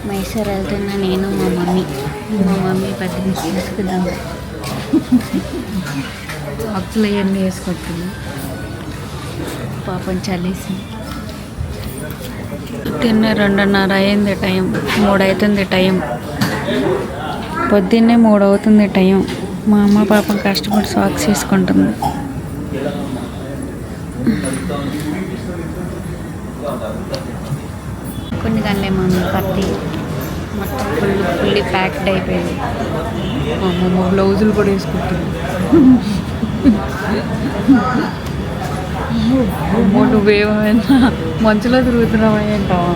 మైసూర్ వెళ్తున్నా నేను మా మమ్మీ పెద్ద తీసుకుందాం. అప్పులు అవన్నీ వేసుకొచ్చింది. పాపం చలేసి తిన్న 2:30 అయింది టైం. 3 అవుతుంది టైం. పొద్దున్నే 3 అవుతుంది టైం. మా అమ్మ పాపం కష్టపడి సాక్స్ తీసుకుంటుంది. కొన్ని గంటలే మమ్మీ పత్తి మొత్తం ఫుల్లీ ప్యాక్డ్ అయిపోయింది. మా అమ్మమ్మ బ్లౌజులు కూడా వేసుకుంటుంది. అమ్మో నువ్వేమైనా మంచులో తిరుగుతున్నావా ఏంటావా?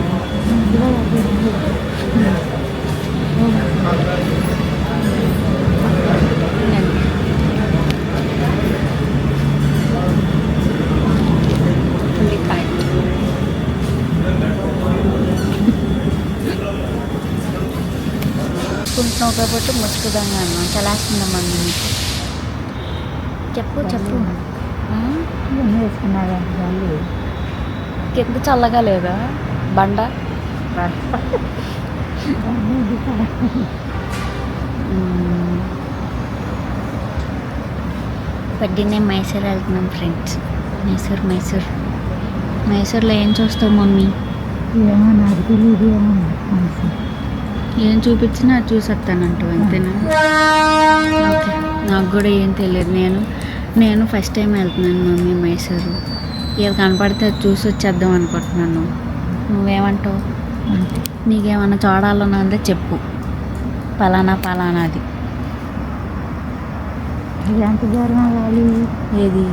కుంటున్నావు కాబట్టి ముచ్చుకుదాంగా అన్నా. చలాస్తుందమ్మా నీకు. చెప్పు కింద చల్లగా లేదా బండ? పొద్దున్నే మైసూర్ వెళ్తున్నాం ఫ్రెండ్స్. మైసూర్లో ఏం చూస్తావు మమ్మీ? ఏమో నాకు తెలియదు. ఏం చూపించినా చూసేస్తానంటావు అంతేనా? ఓకే, నాకు కూడా ఏం తెలియదు. నేను ఫస్ట్ టైం వెళ్తున్నాను మమ్మీ మైసూరు. ఏది కనపడితే అది చూసి వచ్చేద్దాం అనుకుంటున్నాను. నువ్వేమంటావు? నీకేమన్నా చూడాలన్నా ఉందో చెప్పు. పలానాది. ఎంత దూరం వెళ్ళాలి? ఏది?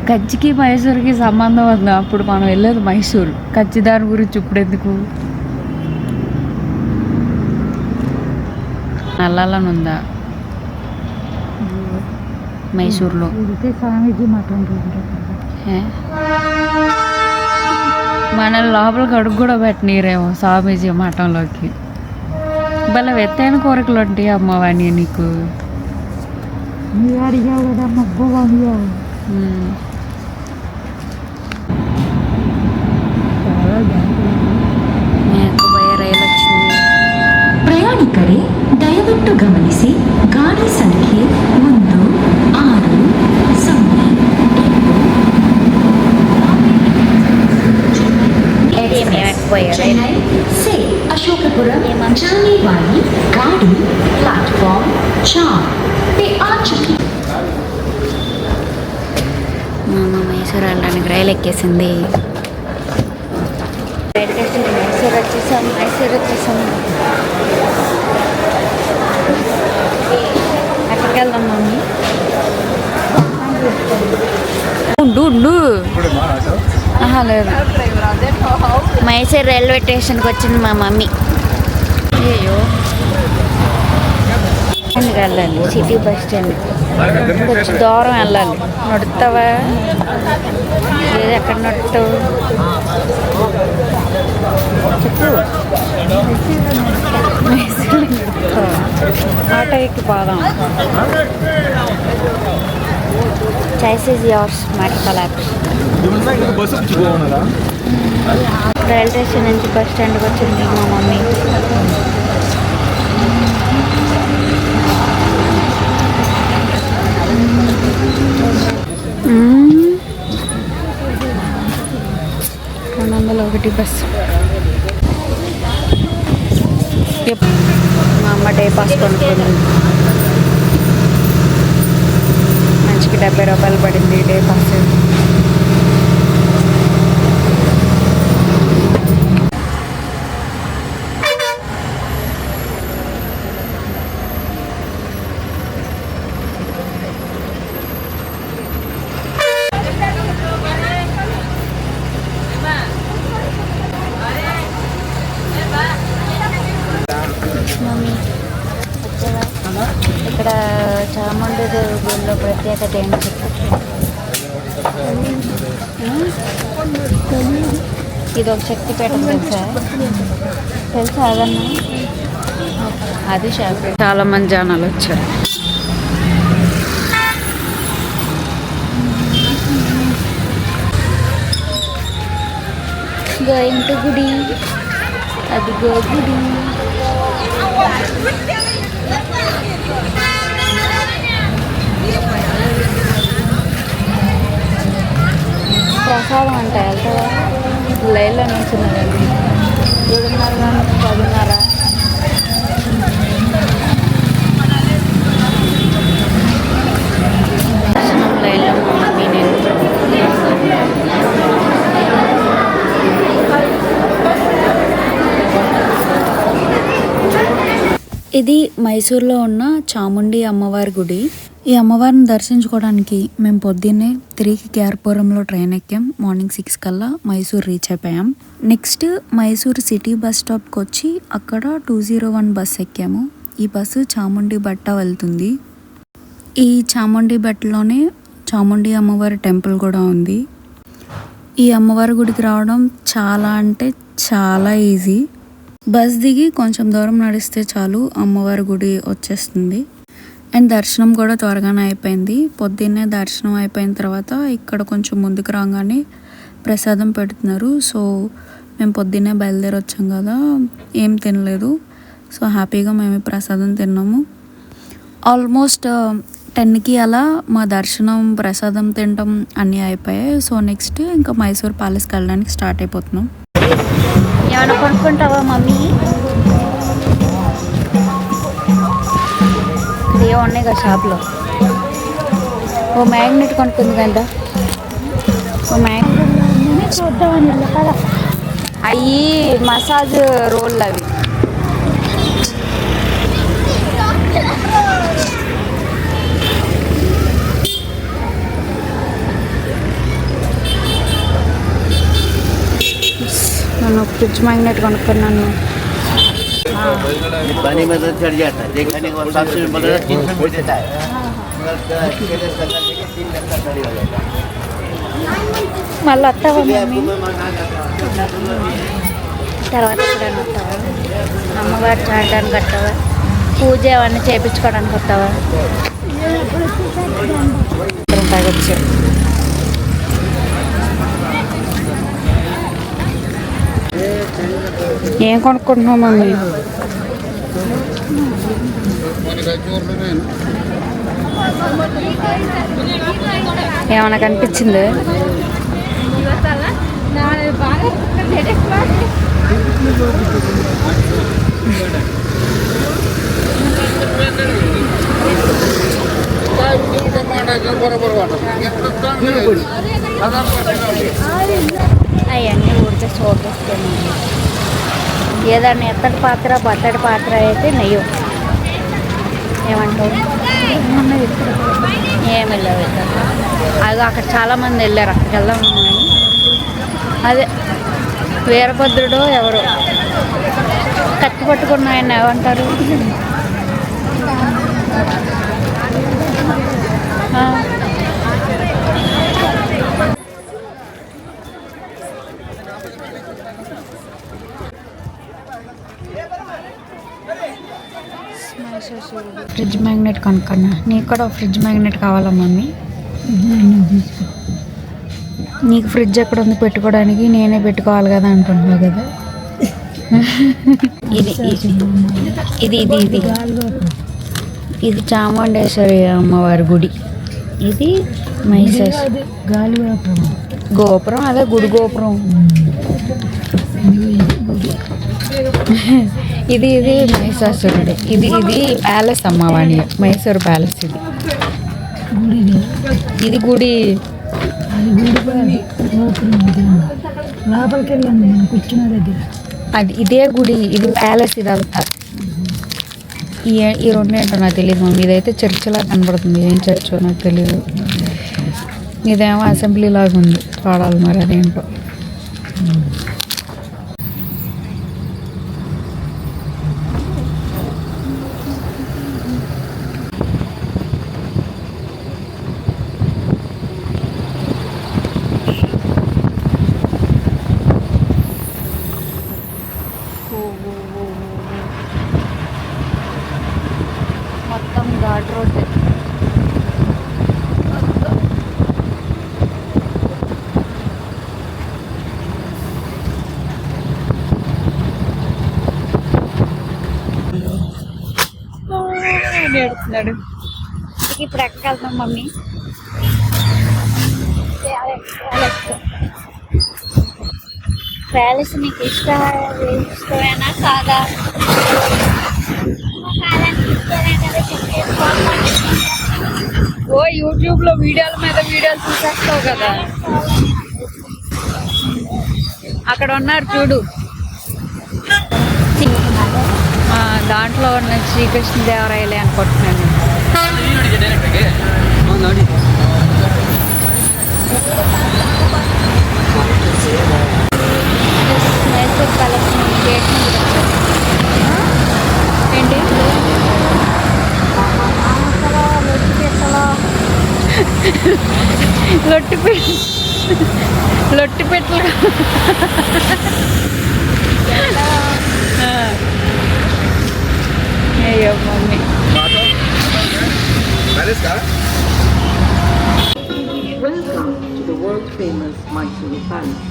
కంచికి మైసూర్కి సంబంధం ఉందా? అప్పుడు మనం వెళ్ళేది మైసూరు. కంచి దాని గురించి ఇప్పుడు ఎందుకు? వెళ్ళాలని ఉందా మైసూర్లో? స్వామీజీ మఠం మన లోపలికి అడుగు కూడా పెట్టనీరేమో స్వామీజీ మఠంలోకి. భలే ఎత్తైన కోరికలు ఉంటాయి అమ్మవాణి నీకు. అడిగావు కదా మబ్బుగా అడిగావు. ರೈಲು వచ్చింది. ಪ್ರಯಾಣಿಕರೇ ದಯವಿಟ್ಟು ಗಮನಿಸಿ, ಗಾಡಿ ಸಂಖ್ಯೆ 1, 6, 0, चेन्नई से अशोकपुरम जाने वाली गाड़ी प्लेटफॉर्म 4 पे आ चुकी. మా అమ్మ మైసూర్ వెళ్ళడానికి రైలు ఎక్కేసింది. మైసూర్ వచ్చేసాం. ఎక్కడికి వెళ్దాం మమ్మీ? ఉండు లేదు. మైసూర్ రైల్వే స్టేషన్కి వచ్చింది మా మమ్మీ. అయ్యో వెళ్ళాలి సిటీ బస్ స్టాండ్. కొంచెం దూరం వెళ్ళాలి. నడుస్తావా? లేదు, ఎక్కడ నడుస్తావు చెప్పు. ఆటో ఎక్కి పోదాం. Choice is yours. Railway station నుంచి బస్ స్టాండ్కి వచ్చింది మా మమ్మీ. ఒకటి బస్సు. మా అమ్మ డే పాస్ కొనుక్కుంది. మంచికి 70 రూపాయలు పడింది డే పాస్. మమ్మీ ఇక్కడ చాముండి గుడిలో ప్రత్యేకత ఏంటి చెప్పు. ఇది ఒక శక్తిపీఠం తెలుసా అదన్నా? అది చాలా మంది జనాలు వచ్చారు. గోయింగ్ టు గుడి. అదిగో గుడి. ప్రసాదం అంట వెళ్తారా? లైన్లో నుంచున్నారండి. 7:30 10:30. దర్శనం లైన్లో మమ్మీ నేను. ఇది మైసూర్లో ఉన్న చాముండి అమ్మవారి గుడి. ఈ అమ్మవారిని దర్శించుకోవడానికి మేము పొద్దున్నే 3కి కేఆర్పురంలో ట్రైన్ ఎక్కాం. మార్నింగ్ 6 కల్లా మైసూర్ రీచ్ అయిపోయాం. నెక్స్ట్ మైసూర్ సిటీ బస్ స్టాప్కి వచ్చి అక్కడ 201 బస్ ఎక్కాము. ఈ బస్సు చాముండి బట్ట వెళ్తుంది. ఈ చాముండి బట్టలోనే చాముండి అమ్మవారి టెంపుల్ కూడా ఉంది. ఈ అమ్మవారి గుడికి రావడం చాలా అంటే చాలా ఈజీ. బస్ దిగి కొంచెం దూరం నడిస్తే చాలు అమ్మవారి గుడి వచ్చేస్తుంది. అండ్ దర్శనం కూడా త్వరగానే అయిపోయింది. పొద్దున్నే దర్శనం అయిపోయిన తర్వాత ఇక్కడ కొంచెం ముందుకు రాగానే ప్రసాదం పెడుతున్నారు. సో మేము పొద్దున్నే బయలుదేరి వచ్చాం కదా, ఏం తినలేదు. సో హ్యాపీగా మేము ప్రసాదం తిన్నాము. ఆల్మోస్ట్ 10కి అలా మా దర్శనం ప్రసాదం తినడం అన్నీ అయిపోయాయి. సో నెక్స్ట్ ఇంకా మైసూర్ ప్యాలెస్కి వెళ్ళడానికి స్టార్ట్ అయిపోతున్నాం. ఏమైనా కొనుక్కుంటావా మమ్మీ? ఏ ఉన్నాయి కదా షాప్లో. ఓ మ్యాగ్నెట్ కొనుక్కుంది కదా. ఓ మ్యాగ్నెట్ చూద్దామని కదా. అవి మసాజ్ రోల్ అవి. నేను ఫ్రిడ్జ్ మ్యాగ్నెట్ కొనుక్కున్నాను. पानी में तो चढ़ जाता है, देखने के बाद 700 में बदला 300 में देता है। మళ్ళీ వస్తావా మమ్మీ? తర్వాత ఎప్పుడైనా వస్తావా? అమ్మవారు చూడడానికి వస్తావా? పూజ అవన్నీ చేయించుకోవడానికి వస్తావా? తాగొచ్చు. ఏం కొనుక్కుంటున్నావు మమ్మీ? ఏమన్నా కనిపించింది? అవన్నీ ఊరికే చూపిస్తాను. ఏదన్నా ఎత్తడి పాత్ర బత్తడి పాత్ర అయితే నెయ్యి. ఏమంటావు? ఏమి వెళ్ళావు? అది అక్కడ చాలామంది వెళ్ళారు, అక్కడికి వెళ్దాం అని. అదే వీరభద్రుడు ఎవరు కత్తి పట్టుకున్న ఆయన ఏమంటారు? ఫ్రిడ్జ్ మ్యాగ్నెట్ కొనుక్కున్నా. నీకు కూడా ఫ్రిడ్జ్ మ్యాగ్నెట్ కావాలా మమ్మీ? నీకు ఫ్రిడ్జ్ ఎక్కడ ఉంది పెట్టుకోవడానికి? నేనే పెట్టుకోవాలి కదా అంటున్నావు కదా. ఇది ఇది ఇది ఇది ఇది చాముండేశ్వరి అమ్మవారి గుడి. ఇది మైసూర్ గోపురం. అదే గుడి గోపురం. ఇది ఇది మహిషాసురుడు. ఇది ఇది ప్యాలెస్ అమ్మవాణి, మైసూర్ ప్యాలెస్. ఇది ఇది గుడి. లోపలికి వెళ్ళాను నేను కూర్చున్న దగ్గర. అది ఇదే గుడి, ఇది ప్యాలెస్. ఇదంతా ఈ రెండు ఏంటో నాకు తెలియదు మమ్మీ. ఇదైతే చర్చిలా కనబడుతుంది. ఏం చర్చో నాకు తెలియదు. ఇదేమో అసెంబ్లీ లాగా ఉంది. చూడాలి మరి అదేంటో. మొత్తం ఘాట్ రోడ్. ఏడుస్తున్నాడు. ఇప్పుడు ఎక్కడికి వెళ్తాం మమ్మీ? ప్యాలెస్ నీకు ఇష్టమేనా కాదా? ఓ యూట్యూబ్లో వీడియోల మీద వీడియోలు చూసేస్తావు కదా. అక్కడ ఉన్నారు చూడు, దాంట్లో ఉన్న శ్రీకృష్ణదేవరాయలే అనుకుంటున్నాను. మైసూర్ ప్యాలెస్ గేట్ ఏంటి లొట్టి పెట్టలు అయ్యో mummy. Welcome to the world-famous Mysore Palace.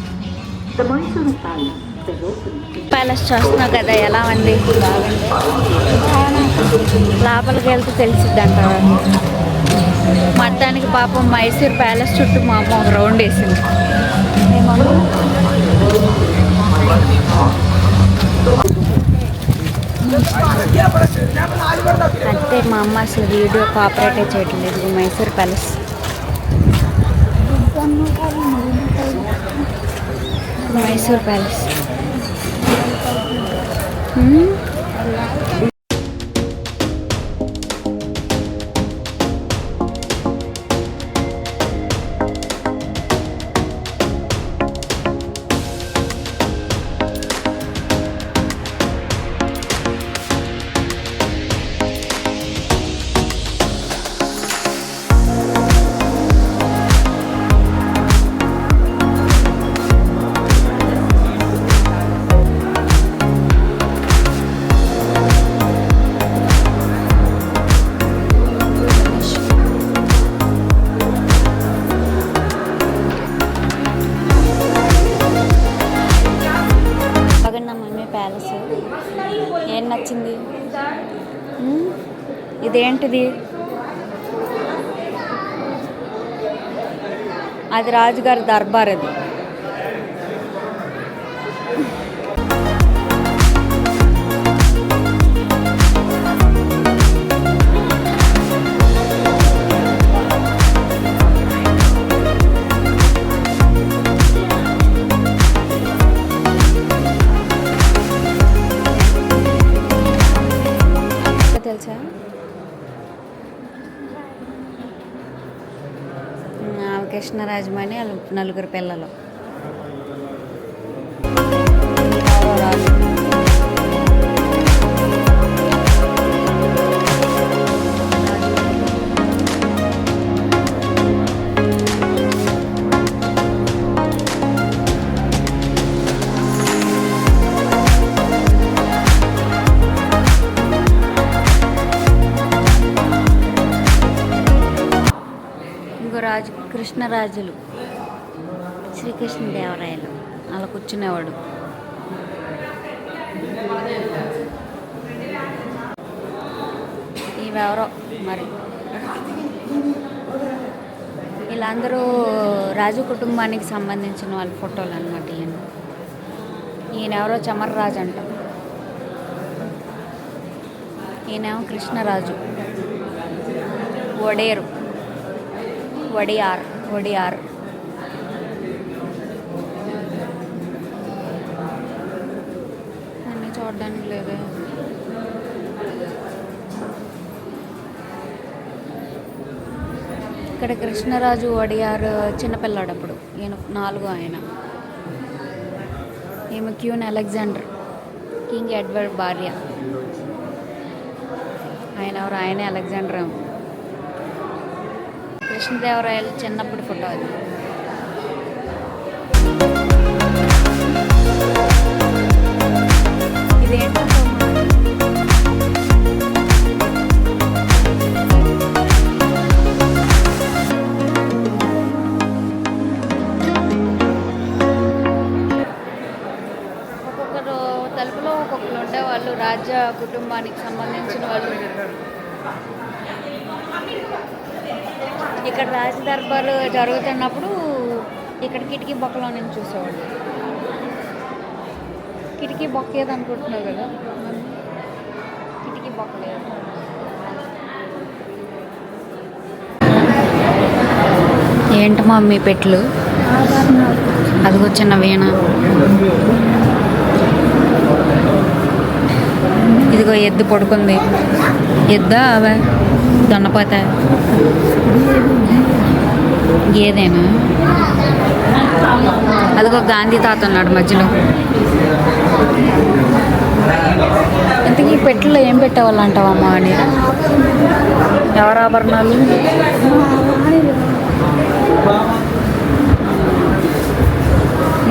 The Mysore Palace is open to palace చూస్తున్నావు కదా ఎలా ఉంది, లోపలికి వెళ్తే తెలిసిద్దంట. మొత్తానికి పాపం మైసూర్ ప్యాలెస్ చుట్టూ మా అమ్మ ఒక రౌండ్ వేసింది. అంతే, మా అమ్మ అసలు వీడియో కోఆపరేటే చేయట్లేదు. Mysore palace, Mysore palace. Palace ఏం నచ్చింది? ఇదేంటిది? అది రాజుగారి దర్బార్. అది తెలుసా? కృష్ణరాజమని వాళ్ళు నలుగురు పిల్లలు. రాజు కృష్ణరాజులు, శ్రీకృష్ణదేవరాయలు అలా కూర్చునేవాడు. ఇవెవరో మరి వీళ్ళందరూ రాజు కుటుంబానికి సంబంధించిన వాళ్ళ ఫోటోలు అన్నమాట. ఈయనెవరో చమర్రాజు అంట, ఈయనేమో కృష్ణరాజు. వడేరు, వడియార్, వడియార్. అన్నీ చూడడానికి లేవే. ఇక్కడ కృష్ణరాజు వడియార్ చిన్నపిల్లాడు అప్పుడు. ఈయన 4 ఆయన. ఈమె క్యూన్ అలెగ్జాండర్, కింగ్ ఎడ్వర్డ్ భార్య. ఆయన ఎవరు? ఆయనే అలెగ్జాండర్. కృష్ణదేవరాయలు చిన్నప్పుడు ఫోటో అది. ఇదేంటో ఒక్కొక్కరు తలుపులో ఒక్కొక్కరు ఉండేవాళ్ళు, రాజ్య కుటుంబానికి సంబంధించిన వాళ్ళు. ఇక్కడ రాజ దర్బారు జరుగుతున్నప్పుడు ఇక్కడ కిటికీ బొక్కలో నుంచి చూసేవాళ్ళు. కిటికీ బొక్క ఏది అనుకుంటున్నావు కదా, కిటికీ బొక్క లేదు. ఏంటి మమ్మీ పెట్లు? అదిగో చిన్న వీణ. ఇదిగో ఎద్దు పడుకుంది. ఎద్దా అవే దొన్నపోత గేదేనా? అదిగో గాంధీ తాత ఉన్నాడు మధ్యలో. ఇంతకీ పెట్టులో ఏం పెట్టేవాళ్ళు అంటావమ్మా అని? ఎవరు ఆభరణాలు?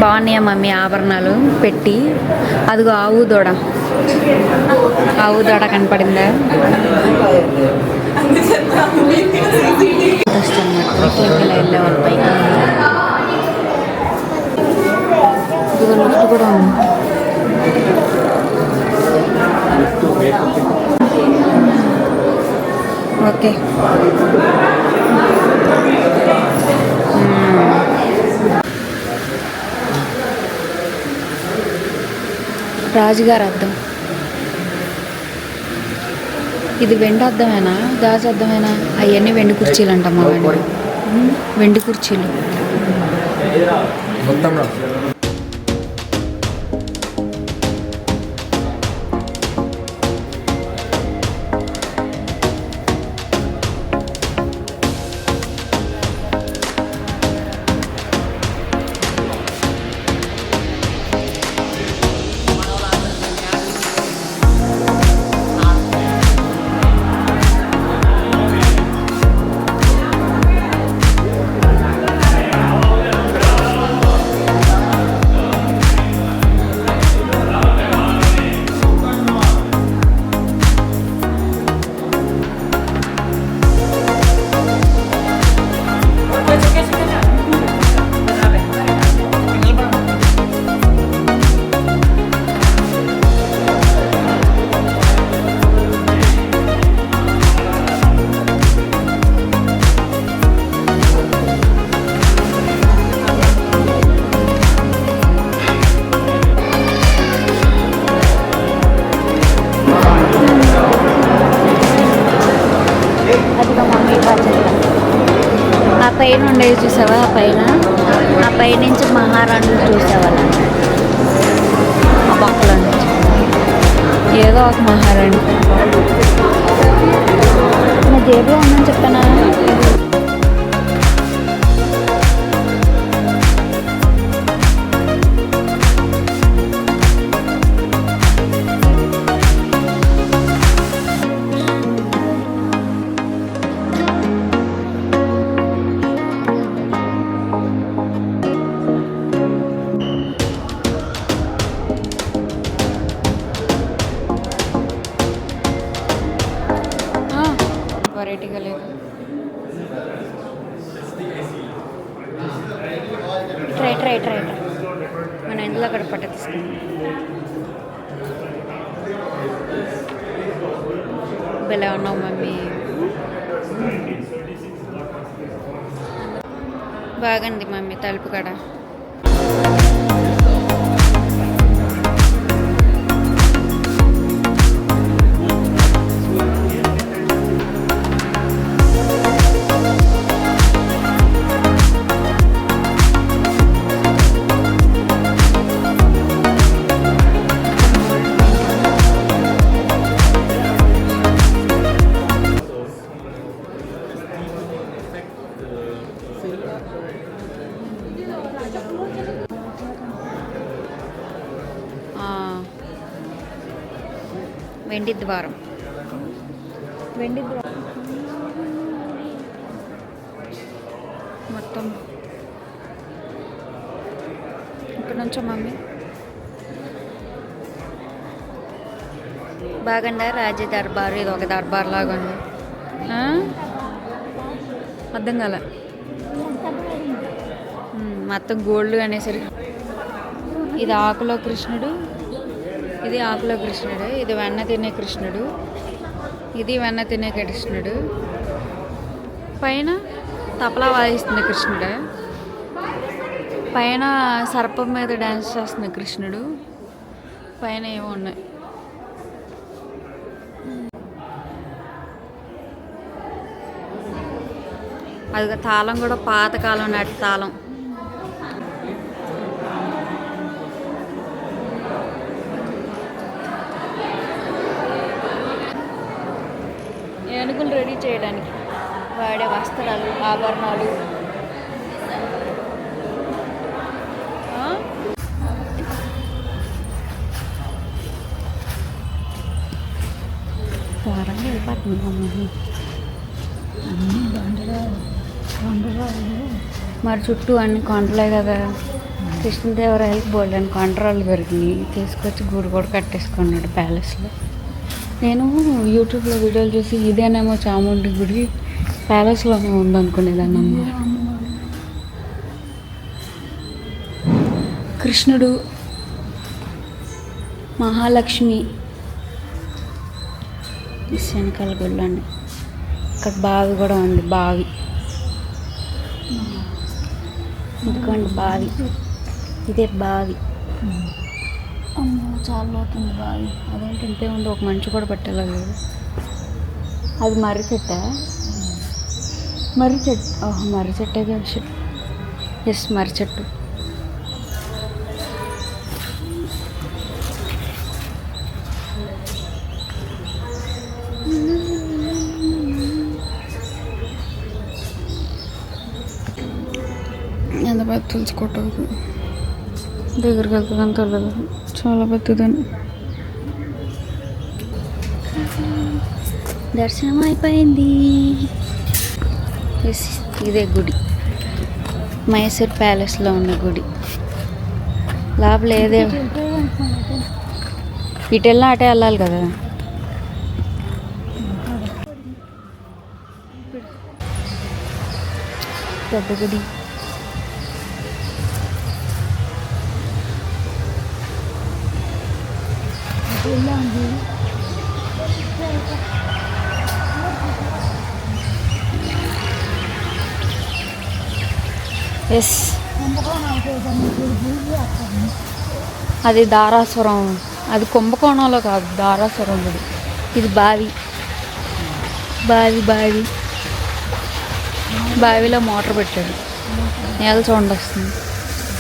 బాగున్నాయా మమ్మీ ఆభరణాలు పెట్టి? అదిగో ఆవు దూడ, ఆవు దూడ కనపడిందా? ఇలా వెళ్ళేవాళ్ళు పైకి. ఇదిగో లిఫ్ట్ కూడా ఉంది. ఓకే. రాజుగారు అద్దం. ఇది వెండి అద్దమేనా, గాజు అద్దమేనా? అవన్నీ వెండి కుర్చీలు అంటమ్మా. వెండి కుర్చీలు. ఆ పైన ఉండేవి చూసావా? ఆ పై నుంచి మహారాణులు చూసేవాళ్ళ. ఆ పక్కల నుంచి ఏదో ఒక మహారాణి. నా జేబులో ఉందని చెప్తానా? వెరైటీగా లేదు. ట్రై మన ఇంట్లో అక్కడ పట్ట తీసుకుంది. భలే ఉన్నావు మమ్మీ. బాగుంది మమ్మీ తలుపు కాడ. వెండి ద్వారం. మొత్తం ఇక్కడ నుంచో మమ్మీ. బాగుందా రాజ దర్బారు? ఇది ఒక దర్బార్ లాగా ఉంది. అర్థం కాల. మొత్తం గోల్డ్ అనేసరికి ఇది ఆకులో కృష్ణుడు, ఇది ఆకులో కృష్ణుడు, ఇది వెన్న తినే కృష్ణుడు, ఇది వెన్న తినే కృష్ణుడు. పైన తపలా వాయిస్తున్న కృష్ణుడు. పైన సర్పం మీద డ్యాన్స్ చేస్తున్న కృష్ణుడు. పైన ఏమో ఉన్నాయి. అది తాళం కూడా పాతకాలం నాటి తాళం. ఏనుగులు రెడీ చేయడానికి వాడే వస్త్రాలు, ఆభరణాలు. దూరంగా వెళ్ళిపోతుంది. అన్ని బండరాలు మరి చుట్టూ అన్ని కొండలే కదా. కృష్ణదేవరాయలకి బోల్డని కొండరాళ్ళు పెరిగినాయి. తీసుకొచ్చి గుడి కూడా కట్టేసుకున్నాడు ప్యాలెస్లో. నేను యూట్యూబ్లో వీడియోలు చూసి ఇదేనేమో చాముండి గుడి ప్యాలెస్లోనే ఉందనుకునేదాన్ని అన్నమాట. కృష్ణుడు, మహాలక్ష్మి వెనకాల గుళ్ళండి. ఇక్కడ బావి కూడా ఉంది. బావి ఇదిగోండి బావి. ఇదే బావి. అమ్మో చాలా అవుతుంది బావి. అదేంటి ఇంతే ఉంది. ఒక మనిషి కూడా పెట్టలేదు. అది మర్రి చెట్ట. మర్రి చెట్టు. ఓహో మర్రి చెట్టే కదా. ఎస్ మర్రి చెట్టు. ఎంత పెద్ద తెలుసుకోవట్లేదు. దగ్గరికి వెళ్తుందని తెలియదు. చాలా పెద్దదని. దర్శనం అయిపోయింది. ఎస్ ఇదే గుడి. మైసూర్ ప్యాలెస్లో ఉన్న గుడి. లోపల ఏదే ఇటు వెళ్ళినా అటే వెళ్ళాలి కదా. పెద్ద గుడి. ఎస్ అది దారాసురం. అది కుంభకోణంలో కాదు, దారాసురం గుడి. ఇది బావి. బావి బావి బావిలో మోటార్ పెట్టాడు. నేల సౌండ్ వస్తుంది.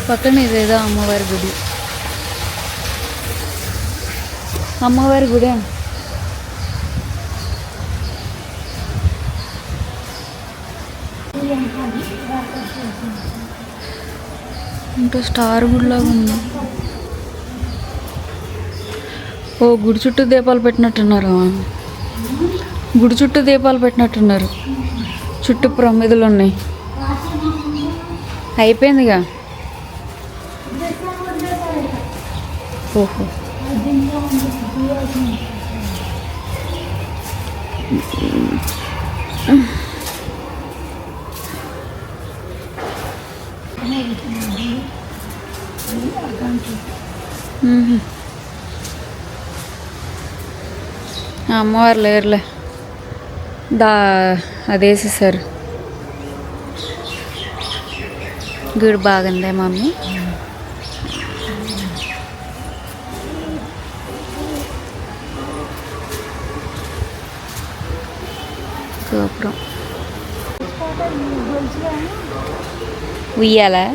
పక్కన ఇదేదో అమ్మవారి గుడి. అమ్మవారి గుడి ఇంకా స్టార్ గుడిలాగా ఉంది. ఓ గుడి చుట్టూ దీపాలు పెట్టినట్టున్నారు. గుడి చుట్టూ దీపాలు పెట్టినట్టున్నారు. చుట్టూ ప్రమిదలు ఉన్నాయి. అయిపోయిందిగా. ఓహో అమ్మవారు లేరులే. అదేసేసారు. గుడి బాగుందే మమ్మీ. గోపురం ఉయ్యాలా.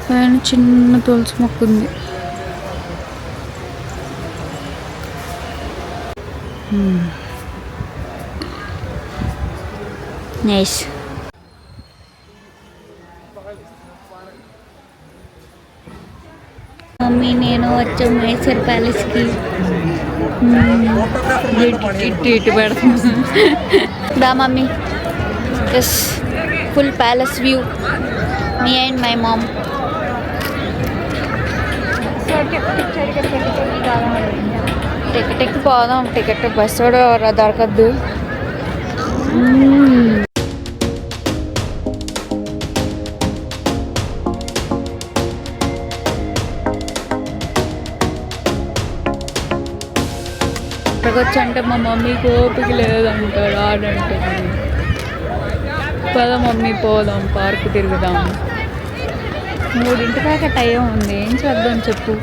పైన చిన్న తులసి మొక్క ఉంది. నైస్. మమ్మీ నేను వచ్చాం మైసూర్ ప్యాలెస్కి. ఇటు పెడుతుంది. దా mummy. Yes full palace view. Me and my mom. Ticket పోదాం. టికెట్ బస్ కూడా దొరకద్దు. తిరగొచ్చు అంటే మా మమ్మీకి ఓపిక లేదంటాడు ఆడంటే. పద మమ్మీ పోదాం పార్క్ తిరుగుదాం. 3 దాకా టైం ఉంది, ఏం చేద్దాం చెప్పు.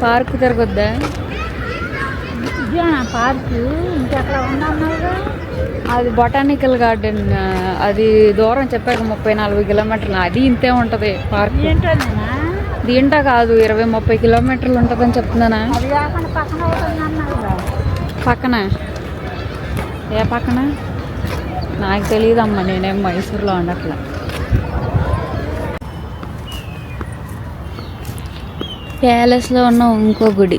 పార్క్ తిరగొద్దా? ఇదేనా పార్కు? ఇంకెక్కడ ఉన్నావుగా? అది బొటానికల్ గార్డెన్, అది దూరం చెప్పాక 34 కిలోమీటర్లు. అది ఇంతే ఉంటుంది పార్క్. ఏంటోనేనా? దీంట్లో కాదు, 20-30 కిలోమీటర్లు ఉంటుందని చెప్తున్నానా. అది కాకుండా పక్కన అవుతుంది అన్నావుగా. పక్కన ఏ పక్కన నాకు తెలియదమ్మా, నేనేం మైసూర్లో ఉండట్లే. ప్యాలెస్లో ఉన్న ఇంకో గుడి.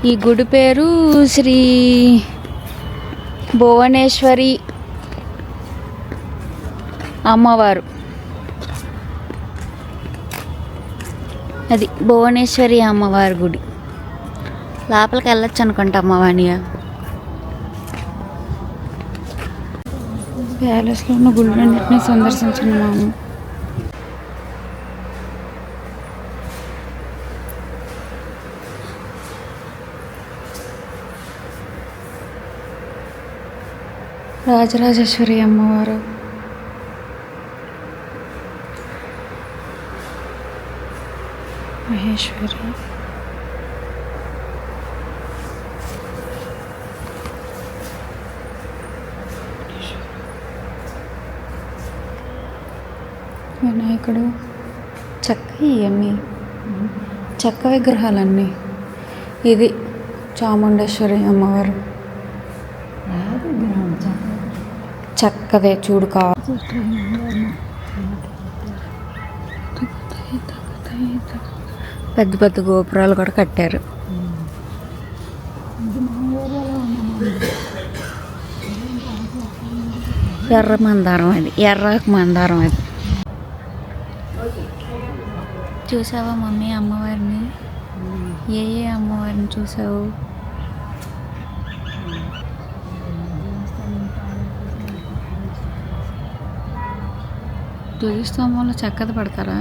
ఈ గుడి పేరు శ్రీ భువనేశ్వరి అమ్మవారు. అది భువనేశ్వరి అమ్మవారి గుడి. లోపలికి వెళ్ళొచ్చు అనుకుంటా అమ్మవాణియా. ప్యాలెస్లో ఉన్న గుళ్ళన్నింటినీ సందర్శించండి మాము. రాజరాజేశ్వరి అమ్మవారు, మహేశ్వరి, వినాయకుడు, చెక్క, ఇవన్నీ చెక్క విగ్రహాలన్నీ. ఇది చాముండేశ్వరి అమ్మవారు, చక్కదే చూడు కావాలి. పెద్ద పెద్ద గోపురాలు కూడా కట్టారు. ఎర్ర మందారం, అది ఎర్రకు మందారం. అది చూసావా మమ్మీ అమ్మవారిని? ఏ అమ్మవారిని చూసావు? ధ్వజస్తంభంలో చెక్కది పడతారా?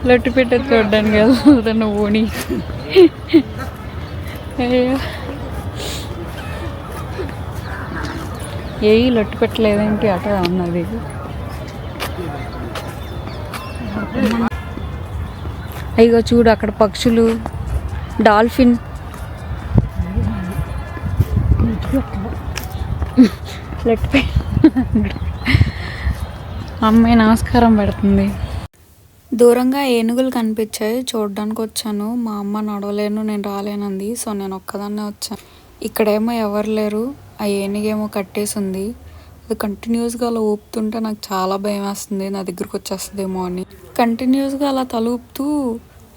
లొట్టు పెట్ట చూడ్డానికి వెళ్తా నువ్వుని. అయ్యో ఏ లొట్టు పెట్టలేదేంటి? అట ఉన్నది. అయ్యో చూడు అక్కడ పక్షులు, డాల్ఫిన్. అమ్మాయి నమస్కారం పెడుతుంది. దూరంగా ఏనుగులు కనిపించాయి, చూడడానికి వచ్చాను. మా అమ్మ నడవలేను, నేను రాలేనంది. సో నేను ఒక్కదాన్నే వచ్చాను. ఇక్కడేమో ఎవరు లేరు, ఆ ఏనుగేమో కట్టేసి ఉంది. అది కంటిన్యూస్గా అలా ఊపుతుంటే నాకు చాలా భయం వేస్తుంది, నా దగ్గరకు వచ్చేస్తుందేమో అని. కంటిన్యూస్గా అలా తల ఊపుతూ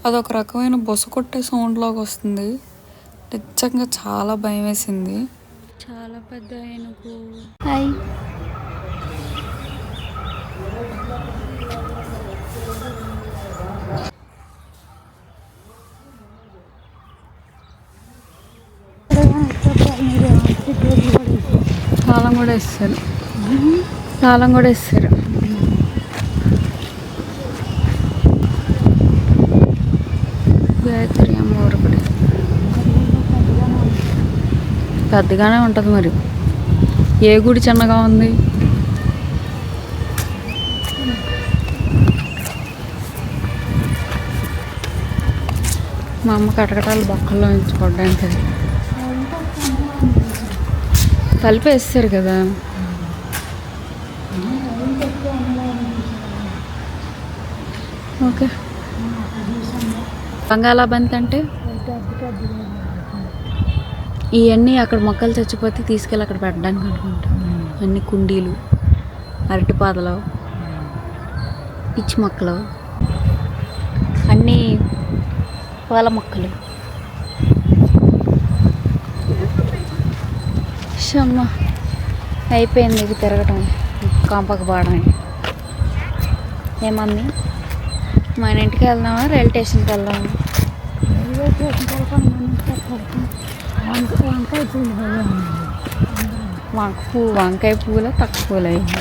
అదొక రకమైన బొస కొట్టే సౌండ్ లాగా వస్తుంది. నిజంగా చాలా భయం వేసింది. చాలా పెద్ద ఏనుగు. హాయ్. తాళం కూడా ఇస్తారు, తాళం కూడా ఇస్తారు. గాయత్రి అమ్మవారు గుడి పెద్దగానే ఉంటుంది. మరి ఏ గుడి చిన్నగా ఉంది? మా అమ్మ కటకటాలు బొక్కల్లో ఉంచుకోవడానికి కలిపేస్తారు కదా. ఓకే. బంగాళాబంతి అంటే ఇవన్నీ అక్కడ మొక్కలు చచ్చిపోతే తీసుకెళ్ళి అక్కడ పెట్టడానికి అనుకుంటా. అన్ని కుండీలు, అరటిపాదలు, పిచ్చి మొక్కలు, అన్నీ పూల మొక్కలు. అమ్మ అయిపోయింది ఇది తిరగటం, కాంపక బాడమే. ఏమమ్మీ మన ఇంటికి వెళ్దామా రైల్ స్టేషన్కి వెళ్దామా? రైల్వే స్టేషన్ వెళ్ళకుండా మన ఇంటికి వంకాయ పూలు భలే ఉన్నాయి. వంకాయ పూల తక్కువ పూలు అయింది.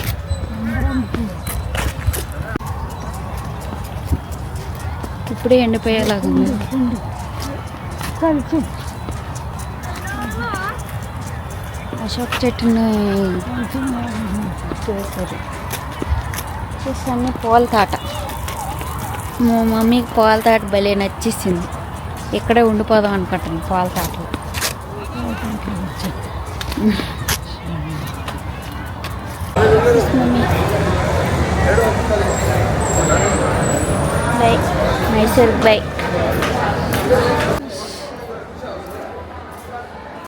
ఇప్పుడే ఎండిపోయేలాగా ఉంది. కలిసి అశోక్ చెట్టుని చేశారు. చూసాను పూల తాట. మా మమ్మీకి పూల తాట భలే నచ్చేసింది. ఇక్కడే ఉండిపోదాం అనుకుంటాను పూల తాటలో. Mummy bye Mysore by.